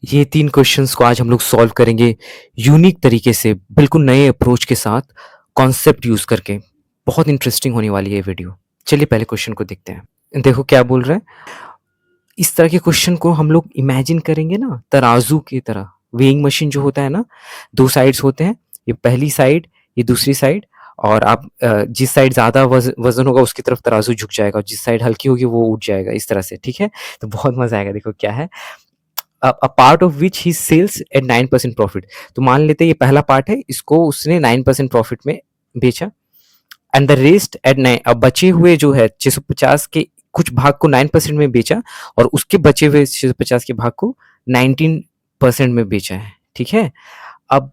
ये 3 क्वेश्चंस को आज हम लोग सॉल्व करेंगे यूनिक तरीके से, बिल्कुल नए अप्रोच के साथ, कॉन्सेप्ट यूज़ करके। बहुत इंटरेस्टिंग होने वाली है ये वीडियो। चलिए पहले क्वेश्चन को देखते हैं। देखो क्या बोल रहा है, इस तरह के क्वेश्चन को हम लोग इमेजिन करेंगे ना तराजू की तरह। वेइंग मशीन जो होता है ना, 2 साइड्स होते हैं, ये पहली साइड, ये दूसरी साइड, और आप जिस साइड ज़्यादा वज़न होगा उसकी तरफ तराजू झुक जाएगा और जिस साइड हल्की होगी वो उठ जाएगा, इस तरह से, ठीक है? तो बहुत मज़ा आएगा। देखो क्या है, a part of which he sells at 9% profit. तो मान लेते हैं ये पहला पार्ट है, इसको उसने 9% प्रॉफिट में बेचा, एंड द रेस्ट एट 9। अब बचे हुए जो है 650 के कुछ भाग को 9% में बेचा और उसके बचे हुए 650 के भाग को 19% में बेचा है, ठीक है? अब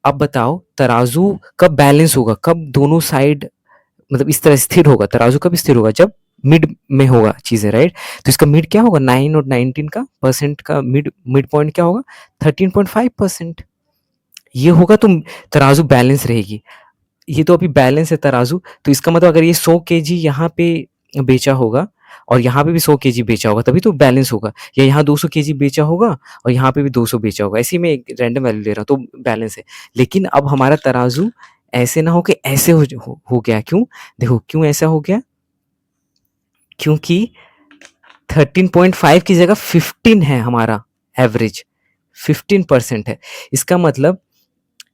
अब बताओ तराजू कब बैलेंस होगा, कब दोनों साइड मतलब इस तरह स्थिर होगा, तराजू कब स्थिर होगा, जब मिड में होगा चीजें, राइट? तो इसका मिड क्या होगा, 9 और 19 का परसेंट का मिड मिड पॉइंट क्या होगा, 13.5%। ये होगा तो तराजू बैलेंस रहेगी। ये तो अभी बैलेंस है तराजू, तो इसका मतलब अगर ये 100 केजी यहाँ पे बेचा होगा और यहाँ पे भी 100 केजी बेचा होगा तभी तो बैलेंस होगा, या यहाँ 200 केजी बेचा होगा और यहाँ पे भी 200 बेचा होगा, ऐसे ही मैं एक रैंडम वैल्यू ले रहा हूँ तो बैलेंस है। लेकिन अब हमारा तराजू ऐसे ना हो कि ऐसे हो गया। क्यों? देखो क्यों ऐसा हो गया, क्योंकि 13.5 की जगह 15 है हमारा एवरेज, 15% है। इसका मतलब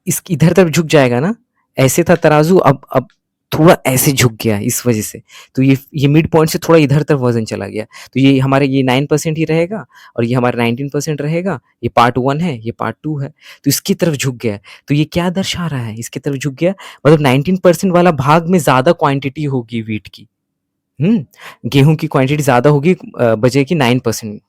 इस इधर तरफ झुक जाएगा ना, ऐसे था तराजू, अब थोड़ा ऐसे झुक गया इस वजह से। तो ये मिड पॉइंट से थोड़ा इधर तरफ वजन चला गया, तो ये हमारे ये 9% ही रहेगा और ये हमारा 19% रहेगा। ये पार्ट 1 है, ये पार्ट 2 है, तो इसकी तरफ झुक गया। तो ये क्या दर्शा रहा है, इसकी तरफ झुक गया मतलब 19% वाला भाग में ज्यादा क्वांटिटी होगी वीट की। गेहूं की क्वांटिटी ज्यादा होगी बजे की 9%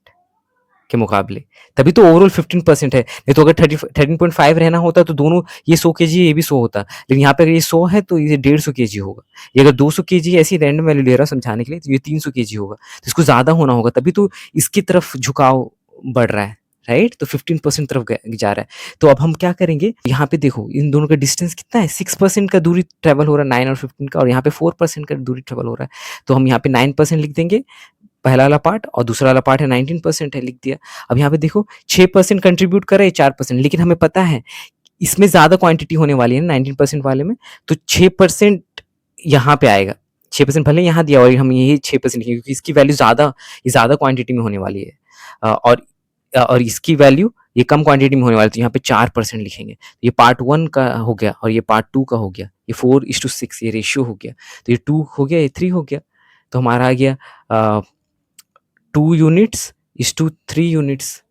के मुकाबले, तभी तो ओवरऑल 15% है। नहीं तो अगर 13.5 रहना होता तो दोनों, ये 100 केजी ये भी 100 होता, लेकिन यहाँ पे अगर ये 100 है तो ये 150 केजी होगा। ये अगर 200 केजी ऐसी रैंडम वैल्यू ले रहा हूँ समझाने के लिए, तो ये 300 केजी होगा, तो इसको ज्यादा होना होगा, तभी तो इसकी तरफ झुकाव बढ़ रहा है, राइट? तो 15% तरफ जा रहा है। तो अब हम क्या करेंगे, यहाँ पे देखो इन दोनों का डिस्टेंस कितना है, 6% का दूरी ट्रेवल हो रहा है 9 और 15 का, और यहाँ पे 4% का दूरी ट्रेवल हो रहा है। तो हम यहाँ पे 9% लिख देंगे पहला वाला पार्ट, और दूसरा वाला पार्ट है 19% है, लिख दिया। अब यहाँ पे देखो 6% कंट्रीब्यूट कर रहे हैं 4%, लेकिन हमें पता है इसमें ज्यादा क्वांटिटी होने वाली है 19% वाले में, तो 6% यहाँ पे आएगा। 6% भले यहाँ दिया और हम यही 6% लिखेंगे क्योंकि इसकी वैल्यू ज्यादा, ये ज्यादा क्वांटिटी में होने वाली है, और इसकी वैल्यू ये कम क्वांटिटी में होने वाली है, तो यहाँ पे 4% लिखेंगे। तो ये पार्ट 1 का हो गया और ये पार्ट 2 का हो गया, ये 4:6 ये रेशियो हो गया, तो ये 2 हो गया, ये 3 हो गया, तो हमारा आ गया 2 यूनिट्स इज टू 3 यूनिट्स,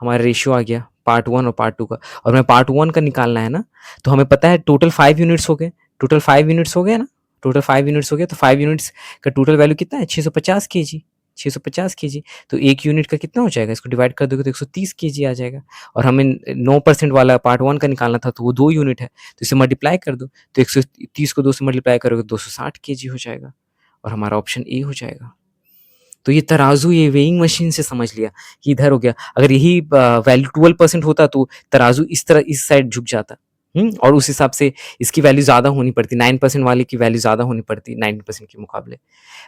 हमारा रेशियो आ गया पार्ट 1 और पार्ट 2 का। और हमें पार्ट 1 का निकालना है ना, तो हमें पता है टोटल 5 यूनिट्स हो गए, टोटल 5 यूनिट्स हो गए ना, टोटल 5 यूनिट्स हो गए, तो 5 यूनिट्स का टोटल वैल्यू कितना है, 650 केजी, 650 केजी। तो एक यूनिट का कितना हो जाएगा, इसको डिवाइड कर दोगे तो 130 केजी आ जाएगा। और हमें 9% वाला पार्ट 1 का निकालना था, तो वो 2 यूनिट है, तो इसे मल्टीप्लाई कर दो, तो 130 को 2 से मल्टीप्लाई करोगे 260 केजी हो जाएगा, और हमारा ऑप्शन ए हो जाएगा। तो ये तराजू, ये वेइंग मशीन से समझ लिया कि इधर हो गया। अगर यही वैल्यू 12% होता तो तराजू इस तरह इस साइड झुक जाता, और उस हिसाब से इसकी वैल्यू ज्यादा होनी पड़ती, 9% वाले की वैल्यू ज्यादा होनी पड़ती 19% के मुकाबले।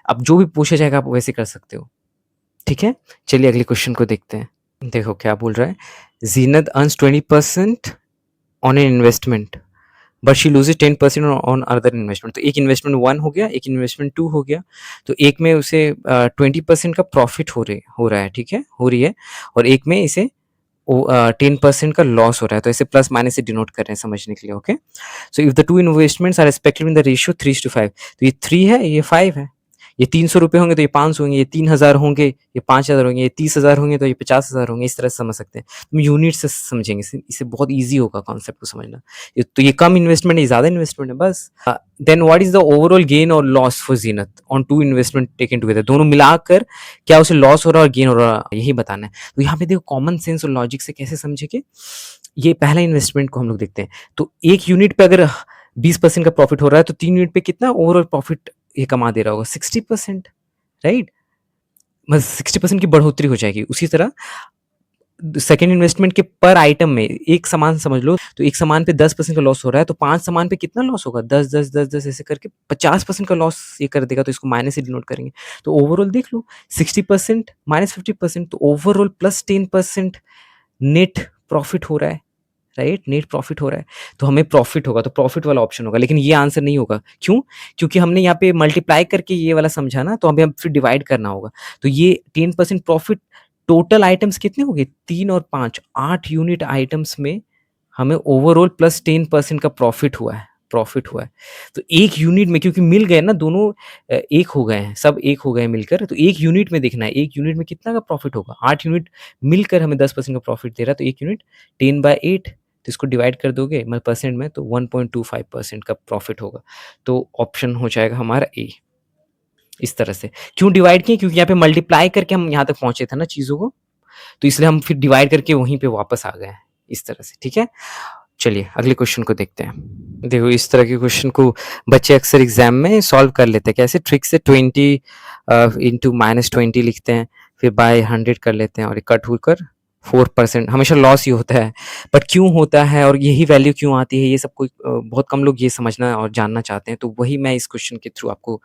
अब जो भी पूछा जाएगा आप वैसे कर सकते हो, ठीक है? चलिए अगले क्वेश्चन को देखते हैं। देखो क्या बोल रहा है, Zeenat earns 20% on an investment but she loses 10% on other investment. तो एक इन्वेस्टमेंट 1 हो गया, एक इन्वेस्टमेंट 2 हो गया, तो एक में उसे 20% का प्रॉफिट हो रहा है, ठीक है, हो रही है, और एक में इसे 10% का लॉस हो रहा है। तो ऐसे प्लस माइनस से डिनोट कर रहे हैं समझने के लिए, okay? So if the two investments our respective in the ratio 3:5, तो ये 3 है, ये 5 है। ये 300 रुपये होंगे तो ये 500 होंगे, ये 3000 होंगे, ये 5000 होंगे, ये 30,000 होंगे तो ये 50,000 होंगे, इस तरह से समझ सकते हैं। हम यूनिट से समझेंगे, इससे बहुत ईजी होगा कॉन्सेप्ट को समझना। तो ये कम इन्वेस्टमेंट है, ज़्यादा इन्वेस्टमेंट है, बस। Then what is the overall gain और loss for Zeenat on two investment taken together, दोनों मिलाकर क्या उसे लॉस हो रहा है और गेन हो रहा है, यही बताना है। तो यहाँ पे देखो कॉमन सेंस और लॉजिक से कैसे समझेंगे। ये पहला इन्वेस्टमेंट को हम लोग देखते हैं, तो एक यूनिट पे अगर 20% का प्रॉफिट हो रहा है तो 3 यूनिट पे कितना ओवरऑल प्रॉफिट ये कमा दे रहा होगा, 60%, राइट? बस 60% की बढ़ोतरी हो जाएगी। उसी तरह सेकेंड इन्वेस्टमेंट के पर आइटम में एक सामान समझ लो, तो एक सामान पे 10% का लॉस हो रहा है, तो 5 सामान पे कितना लॉस होगा, 10 10 10 10 ऐसे करके 50% का लॉस ये कर देगा, तो इसको माइनस से डिनोट करेंगे। तो ओवरऑल देख लो 60% माइनस 50%, तो ओवरऑल प्लस 10% नेट प्रॉफिट हो रहा है, राइट? नेट प्रॉफिट हो रहा है, तो हमें प्रॉफिट होगा, तो प्रॉफिट वाला ऑप्शन होगा, लेकिन ये आंसर नहीं होगा। क्यों? क्योंकि हमने यहाँ पे मल्टीप्लाई करके ये वाला समझा ना, तो हमें अब फिर डिवाइड करना होगा। तो ये 10% प्रॉफिट, टोटल आइटम्स कितने हो गए? 3 और 5, 8 यूनिट आइटम्स में हमें ओवरऑल प्लस 10% का प्रॉफिट हुआ है। तो 1 यूनिट में, क्योंकि मिल गए ना दोनों, एक हो गए हैं, सब एक हो गए हैं मिलकर, तो 1 यूनिट में देखना है, 1 यूनिट में कितना का प्रॉफिट होगा? 8 यूनिट मिलकर हमें 10% का प्रॉफिट दे रहा है, तो 1 यूनिट 10/8, तो इसको डिवाइड कर दोगे मतलब परसेंट में, तो 1.25% का प्रॉफिट होगा। तो ऑप्शन हो जाएगा हमारा ए। इस तरह से क्यों डिवाइड किए? क्योंकि यहाँ पे मल्टीप्लाई करके हम यहाँ तक पहुंचे थे ना चीज़ों को, तो इसलिए हम फिर डिवाइड करके वहीं पे वापस आ गए हैं, इस तरह से। ठीक है? चलिए अगले क्वेश्चन को देखते हैं। देखो इस तरह के क्वेश्चन को बच्चे अक्सर एग्जाम में सॉल्व कर लेते हैं। कैसे? ट्रिक से 20 इंटू -20 लिखते हैं, फिर बाय 100 कर लेते हैं, और कट होकर 4%। हमेशा लॉस ही होता है, बट क्यों होता है और यही वैल्यू क्यों आती है, ये सब कोई बहुत कम लोग ये समझना और जानना चाहते हैं। तो वही मैं इस क्वेश्चन के थ्रू आपको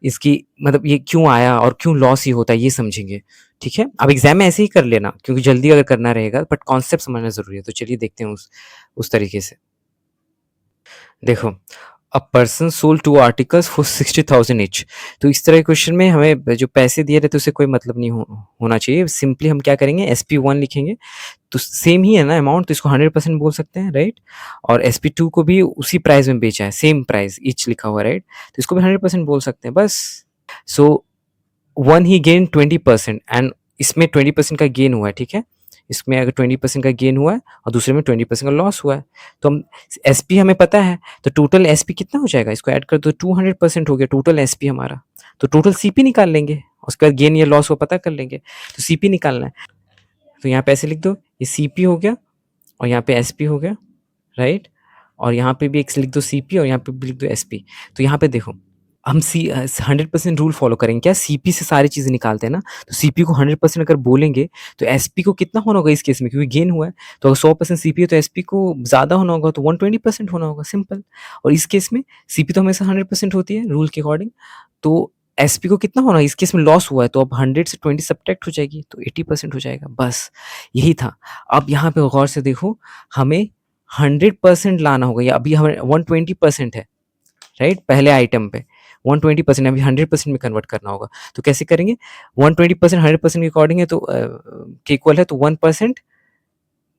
इसकी मतलब ये क्यों आया और क्यों लॉस ही होता है ये समझेंगे। ठीक है? अब एग्जाम में ऐसे ही कर लेना, क्योंकि जल्दी अगर करना रहेगा, बट कॉन्सेप्ट समझना ज़रूरी है। तो चलिए देखते हैं उस तरीके से। देखो, a person sold 2 articles for 60,000 each. तो इस तरह के क्वेश्चन में हमें जो पैसे दिए रहते हैं उससे कोई मतलब नहीं होना चाहिए। सिंपली हम क्या करेंगे, SP1 लिखेंगे, तो सेम ही है ना अमाउंट, तो इसको 100% बोल सकते हैं, राइट? और SP2 को भी उसी प्राइस में बेचा है, सेम प्राइस ईच लिखा हुआ है, राइट? तो इसको भी 100% बोल सकते हैं, बस। So one he gain 20% and इसमें 20% का गेन हुआ है, ठीक है? इसमें अगर 20% का गेन हुआ है और दूसरे में 20% का लॉस हुआ है, तो हम SP हमें पता है, तो टोटल SP कितना हो जाएगा? इसको ऐड कर दो, 200% हो गया टोटल SP हमारा। तो टोटल CP निकाल लेंगे, उसके बाद गेन या लॉस को पता कर लेंगे। तो CP निकालना है, तो यहाँ पे ऐसे लिख दो, ये CP हो गया और यहाँ पे SP हो गया, राइट? और यहाँ पे भी एक लिख दो CP और यहाँ पे भी लिख दो SP। तो यहाँ पे देखो, हम 100% रूल फॉलो करेंगे क्या? CP से सारी चीज़ें निकालते हैं ना, तो CP को 100% अगर बोलेंगे, तो SP को कितना होना होगा इस केस में? क्योंकि गेन हुआ है, तो अगर 100% CP है तो SP को ज़्यादा होना होगा, तो 120% होना होगा, सिंपल। और इस केस में CP तो हमेशा 100% होती है रूल के अकॉर्डिंग, तो SP को कितना होना है? इस केस में लॉस हुआ है, तो अब 100 से 20 सब्ट्रैक्ट हो जाएगी, तो 80% हो जाएगा, बस यही था। अब यहाँ पे गौर से देखो, हमें 100% लाना होगा, या अभी हमें 120% है, राइट? पहले आइटम पे 120%, अभी 100% में कन्वर्ट करना होगा। तो कैसे करेंगे? 120% 100% के अकॉर्डिंग है, तो के इक्वल है, तो 1%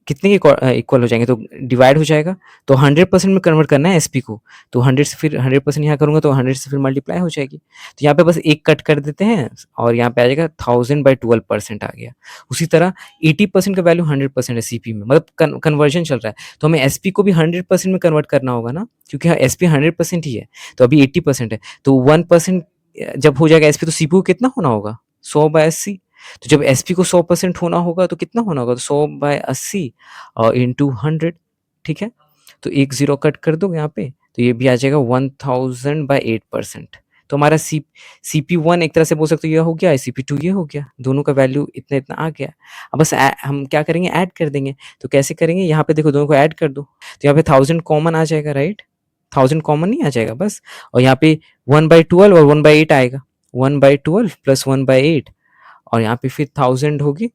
कितने के इक्वल हो जाएंगे? तो डिवाइड हो जाएगा, तो 100% में कन्वर्ट करना है SP को, तो 100 से फिर 100% यहाँ करूँगा, तो 100 से फिर मल्टीप्लाई हो जाएगी। तो यहाँ पे बस एक कट कर देते हैं और यहाँ पे आ जाएगा 1000/12% आ गया। उसी तरह 80% का वैल्यू 100% है CP में, मतलब कन्वर्जन चल रहा है, तो हमें SP को भी 100% में कन्वर्ट करना होगा ना, क्योंकि SP 100% ही है, तो अभी 80% है, तो 1% जब हो जाएगा SP, तो CPU को कितना होना होगा? 100/80। तो जब SP को 100% होना होगा, तो कितना होना होगा? तो 100/80 इंटू 100, ठीक है? तो एक ज़ीरो कट कर दो यहाँ पे, तो ये भी आ जाएगा 1000/8%। तो हमारा CP1 एक तरह से बोल सकते हो ये हो गया, CP2 ये हो गया, दोनों का वैल्यू इतना-इतना आ गया। अब बस हम क्या करेंगे, ऐड कर देंगे। तो कैसे करेंगे? यहाँ पे देखो, दोनों को ऐड कर दो, तो यहाँ पे 1000 कॉमन आ जाएगा, राइट? 1000 कॉमन नहीं आ जाएगा बस, और यहाँ पे 1/12 और 1/8 आएगा, 1/12 प्लस 1/8, और यहाँ पे फिर 1000 होगी,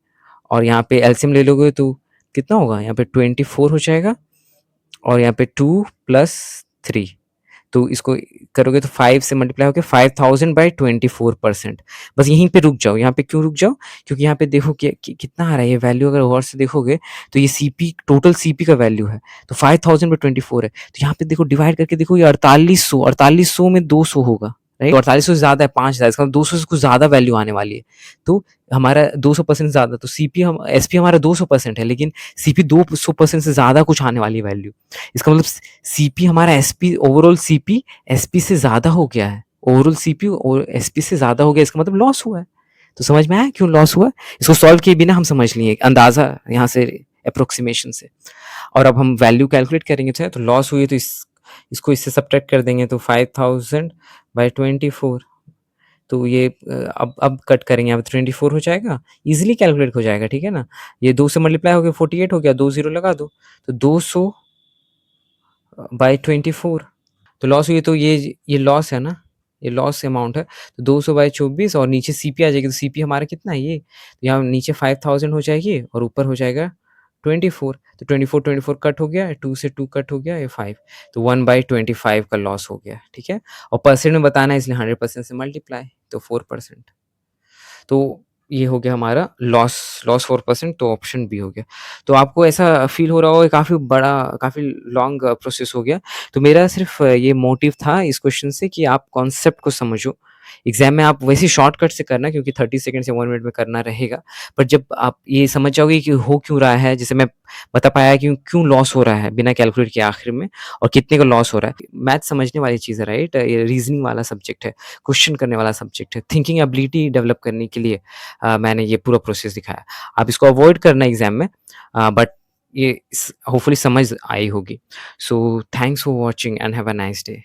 और यहाँ पे एलसीएम ले लोगे तो कितना होगा? यहाँ पे 24 हो जाएगा, और यहाँ पे 2 प्लस 3, तो इसको करोगे तो 5 से मल्टीप्लाई होकर 5000/24%। बस यहीं पे रुक जाओ। यहाँ पे क्यों रुक जाओ? क्योंकि यहाँ पे देखो कि कितना आ रहा है ये वैल्यू, अगर गौर से देखोगे तो ये CP, टोटल CP का वैल्यू है, तो 5000/24 है। तो यहाँ पे देखो, डिवाइड करके देखो, ये 4800 में 200 होगा, राइट? तो 4800 से ज़्यादा है, 5000, इसका मतलब 200 से कुछ ज़्यादा वैल्यू आने वाली है। तो हमारा 200% ज़्यादा, तो SP हमारा 200% है, लेकिन CP 200% से ज़्यादा कुछ आने वाली है वैल्यू। इसका मतलब CP हमारा SP, ओवरऑल CP SP से ज़्यादा हो गया है। ओवरऑल CP और SP से ज़्यादा हो गया, इसका मतलब लॉस हुआ है। तो समझ में आया क्यों लॉस हुआ? इसको सॉल्व किए बिना हम समझ लिए, अंदाज़ा यहाँ से, एप्रोक्सीमेशन से। और अब हम वैल्यू कैलकुलेट करेंगे, तो लॉस हुई है, तो इसको इससे सब्ट्रैक्ट कर देंगे, तो 5000/24, तो ये अब कट करेंगे, अब 24 हो जाएगा, ईज़िली कैलकुलेट हो जाएगा, ठीक है ना? ये 2 से मल्टीप्लाई हो गया 48 हो गया, 2 ज़ीरो लगा दो, तो 200/24। तो लॉस हुई, तो ये लॉस है ना, ये लॉस अमाउंट है, तो 200/24, और नीचे CP आ जाएगी, तो CP हमारा कितना है ये, तो यहाँ नीचे 5000 हो जाएगी और ऊपर हो जाएगा 24, तो 24 कट हो गया, 2 से 2 कट हो गया, ये 5, तो 1/25 का लॉस हो गया, ठीक है? और परसेंट में बताना है इसलिए 100% से मल्टीप्लाई, तो 4%। तो ये हो गया हमारा लॉस 4%, तो ऑप्शन बी हो गया। तो आपको ऐसा फ़ील हो रहा होगा काफ़ी बड़ा, काफ़ी लॉन्ग प्रोसेस हो गया। तो मेरा सिर्फ़ ये मोटिव था इस क्वेश्चन से कि आप कॉन्सेप्ट को समझो। एग्ज़ाम में आप वैसे शॉर्टकट से करना, क्योंकि 30 सेकंड्स या 1 मिनट में करना रहेगा। पर जब आप ये समझ जाओगे कि हो क्यों रहा है, जैसे मैं बता पाया कि क्यों लॉस हो रहा है बिना कैलकुलेट किए आखिर में, और कितने का लॉस हो रहा है। मैथ समझने वाली चीज़ है, राइट? ये रीज़निंग वाला सब्जेक्ट है, क्वेश्चन करने वाला सब्जेक्ट है, थिंकिंग एबिलिटी डेवलप करने के लिए मैंने ये पूरा प्रोसेस दिखाया। आप इसको अवॉइड करना एग्ज़ाम में, बट ये होपफुली समझ आई होगी। So thanks for watching and have a nice day.